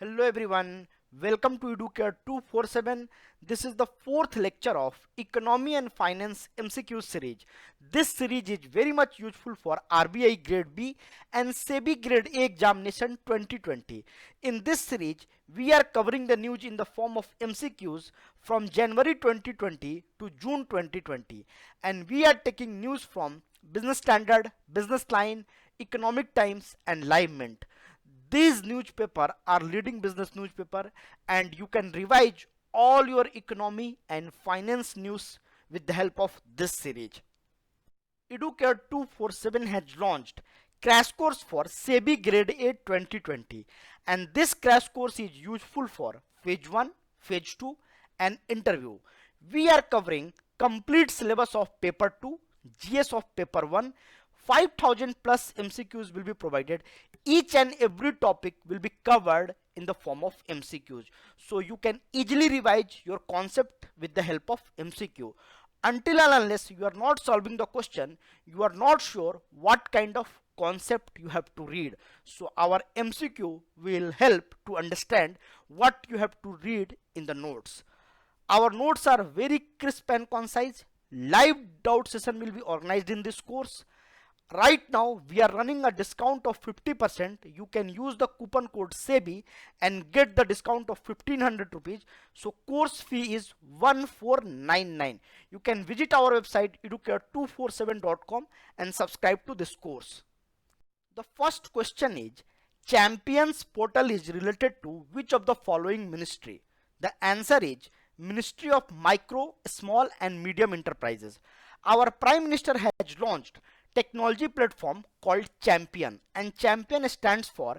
Hello everyone, welcome to Educare 247. This is the fourth lecture of Economy and Finance MCQ series. This series is very much useful for RBI Grade B and SEBI Grade A examination 2020. In this series, we are covering the news in the form of MCQs from January 2020 to June 2020, and we are taking news from Business Standard, Business Line, Economic Times and Live Mint. These newspaper are leading business newspaper, and you can revise all your economy and finance news with the help of this series. Educare 247 has launched crash course for SEBI Grade A 2020, and this crash course is useful for phase 1, phase 2 and interview. We are covering complete syllabus of paper 2, GS of paper 1, 5000 plus MCQs will be provided. Each and every topic will be covered in the form of MCQs, so you can easily revise your concept with the help of MCQ. Until and unless you are not solving the question, you are not sure what kind of concept you have to read. So our MCQ will help to understand what you have to read in the notes. Our notes are very crisp and concise. Live doubt session will be organized in this course. Right now we are running a discount of 50%. You can use the coupon code SEBI and get the discount of 1500 rupees. So course fee is 1499. You can visit our website educare247.com and subscribe to this course. The first question is, Champions portal is related to which of the following ministry? The answer is Ministry of Micro, Small and Medium Enterprises. Our Prime Minister has launched technology platform called Champion, and Champion stands for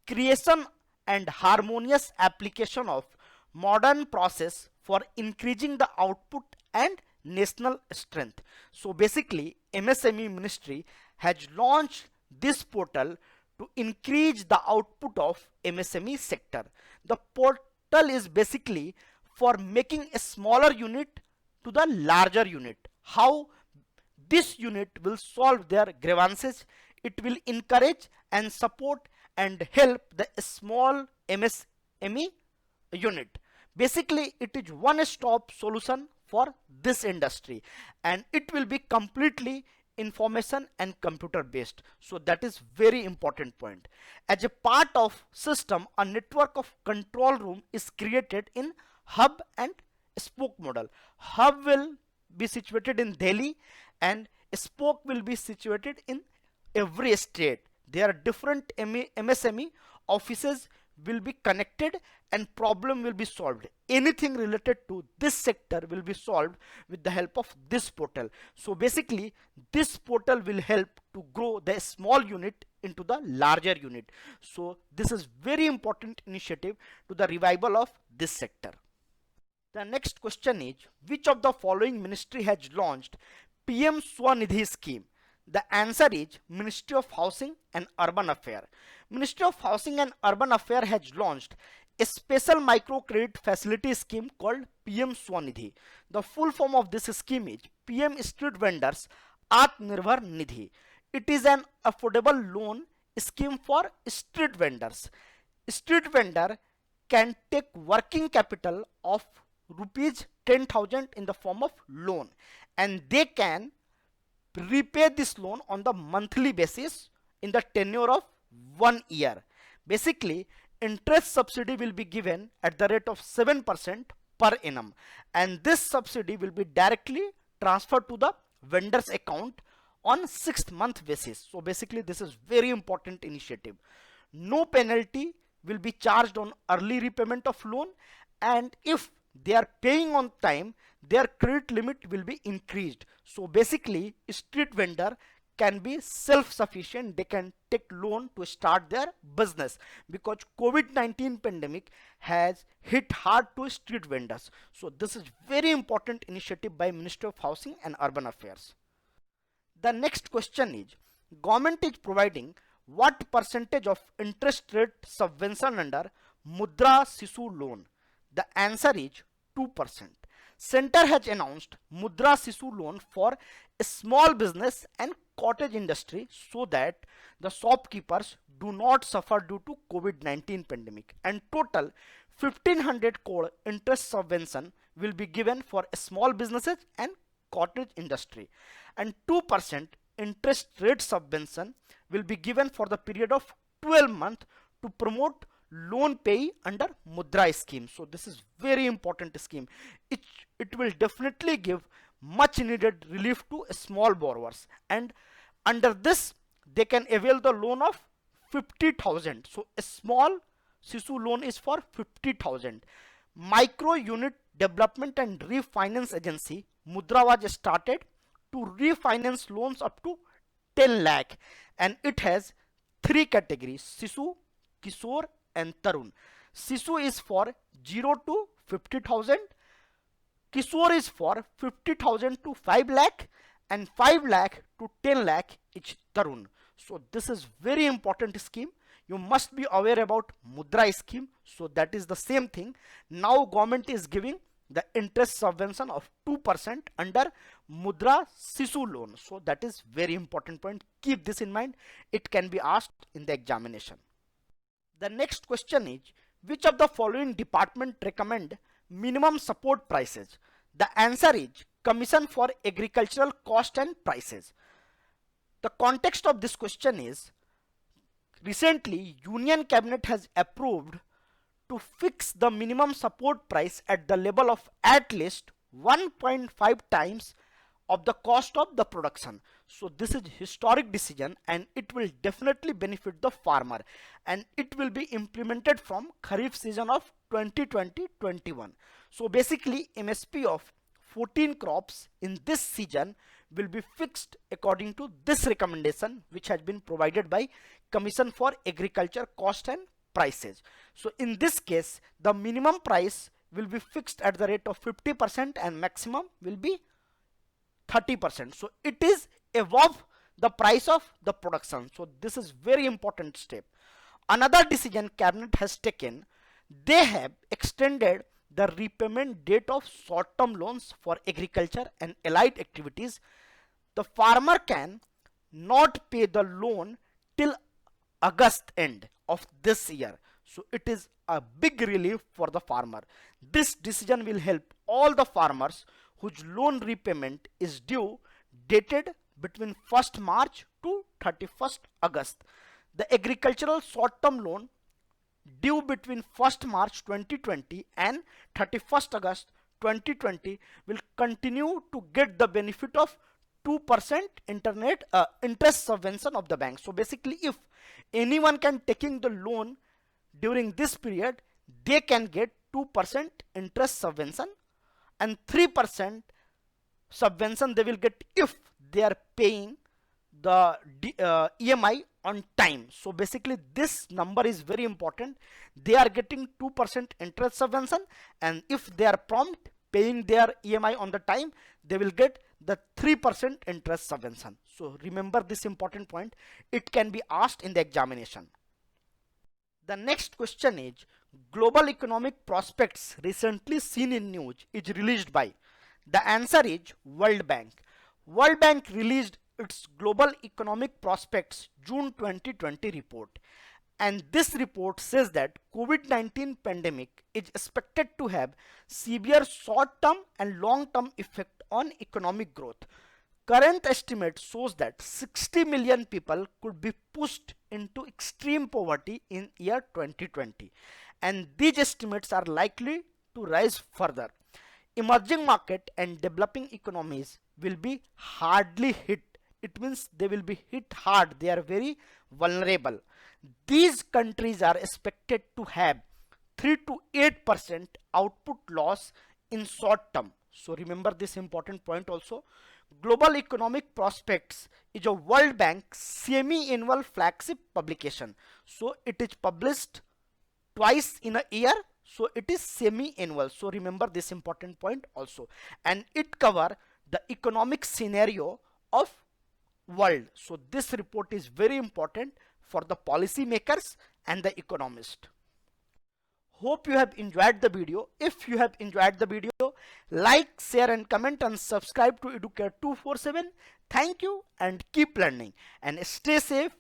Creation and Harmonious Application of Modern Process for Increasing the Output and National Strength. So basically MSME Ministry has launched this portal to increase the output of MSME sector. The portal is basically for making a smaller unit to the larger unit. How this unit will solve their grievances? It will encourage and support and help the small MSME unit. Basically it is one-stop solution for this industry, and it will be completely information and computer based. So that is very important point. As a part of system, a network of control room is created in hub and spoke model. Hub will be situated in Delhi and spoke will be situated in every state. There are different MSME offices will be connected and problem will be solved. Anything related to this sector will be solved with the help of this portal. So basically this portal will help to grow the small unit into the larger unit. So this is very important initiative to the revival of this sector. The next question is, which of the following ministry has launched PM Swanidhi scheme? The answer is Ministry of Housing and Urban Affairs. Ministry of Housing and Urban Affairs has launched a special microcredit facility scheme called PM Swanidhi. The full form of this scheme is PM Street Vendors Atmanirbhar Nidhi. It is an affordable loan scheme for street vendors. Street vendor can take working capital of rupees 10,000 in the form of loan, and they can repay this loan on the monthly basis in the tenure of 1 year. Basically interest subsidy will be given at the rate of 7% per annum, and this subsidy will be directly transferred to the vendor's account on 6th month basis. So basically this is very important initiative. No penalty will be charged on early repayment of loan, and if they are paying on time, their credit limit will be increased. So basically street vendor can be self-sufficient. They can take loan to start their business, because COVID-19 pandemic has hit hard to street vendors. So this is very important initiative by Ministry of Housing and Urban Affairs. The next question is, government is providing what percentage of interest rate subvention under Mudra Sishu loan? The answer is 2%. Center has announced Mudra Sishu loan for small business and cottage industry so that the shopkeepers do not suffer due to COVID-19 pandemic, and total 1500 crore interest subvention will be given for small businesses and cottage industry, and 2% interest rate subvention will be given for the period of 12 months to promote loan pay under Mudra scheme. So this is very important scheme. It will definitely give much needed relief to small borrowers, and under this they can avail the loan of 50,000. So a small Sisu loan is for 50,000. Micro unit development and refinance agency Mudra was started to refinance loans up to 10 lakh, and it has three categories: Sisu, Kishore and Tarun. Sisu is for 0 to 50,000, Kishore is for 50,000 to 5 lakh, and 5 lakh to 10 lakh is Tarun. So this is very important scheme. You must be aware about Mudra scheme. So that is the same thing. Now government is giving the interest subvention of 2% under Mudra Sisu loan. So that is very important point. Keep this in mind. It can be asked in the examination. The next question is, which of the following department recommend minimum support prices? The answer is Commission for Agricultural Cost and Prices. The context of this question is, recently Union Cabinet has approved to fix the minimum support price at the level of at least 1.5 times of the cost of the production. So this is historic decision, and it will definitely benefit the farmer, and it will be implemented from Kharif season of 2020-21. So basically MSP of 14 crops in this season will be fixed according to this recommendation, which has been provided by Commission for Agriculture Cost and Prices. So in this case the minimum price will be fixed at the rate of 50% and maximum will be 30%. So it is above the price of the production. So this is very important step. Another decision Cabinet has taken, they have extended the repayment date of short-term loans for agriculture and allied activities. The farmer can not pay the loan till August end of this year. So it is a big relief for the farmer. This decision will help all the farmers whose loan repayment is due dated between 1st March to 31st August. The agricultural short-term loan due between 1st March 2020 and 31st August 2020 will continue to get the benefit of 2% interest subvention of the bank. So basically if anyone can taking the loan during this period, they can get 2% interest subvention, and 3% subvention they will get if they are paying the EMI on time. So basically this number is very important. They are getting 2% interest subvention, and if they are prompt paying their EMI on the time, they will get the 3% interest subvention. So remember this important point. It can be asked in the examination. The next question is, global economic prospects recently seen in news is released by? The answer is World Bank. World Bank released its global economic prospects June 2020 report, and this report says that COVID-19 pandemic is expected to have severe short-term and long-term effect on economic growth. Current estimate shows that 60 million people could be pushed into extreme poverty in year 2020, and these estimates are likely to rise further. Emerging market and developing economies will be hardly hit. It means they will be hit hard. They are very vulnerable. These countries are expected to have 3 to 8% output loss in short term. So remember this important point also. Global Economic Prospects is a World Bank semi-annual flagship publication. So it is published twice in a year. So it is semi-annual. So remember this important point also. And it covers the economic scenario of world. So this report is very important for the policy makers and the economist. Hope you have enjoyed the video. If you have enjoyed the video, like, share and comment and subscribe to Educare 247. Thank you and keep learning and stay safe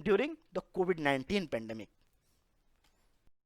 during the COVID-19 pandemic.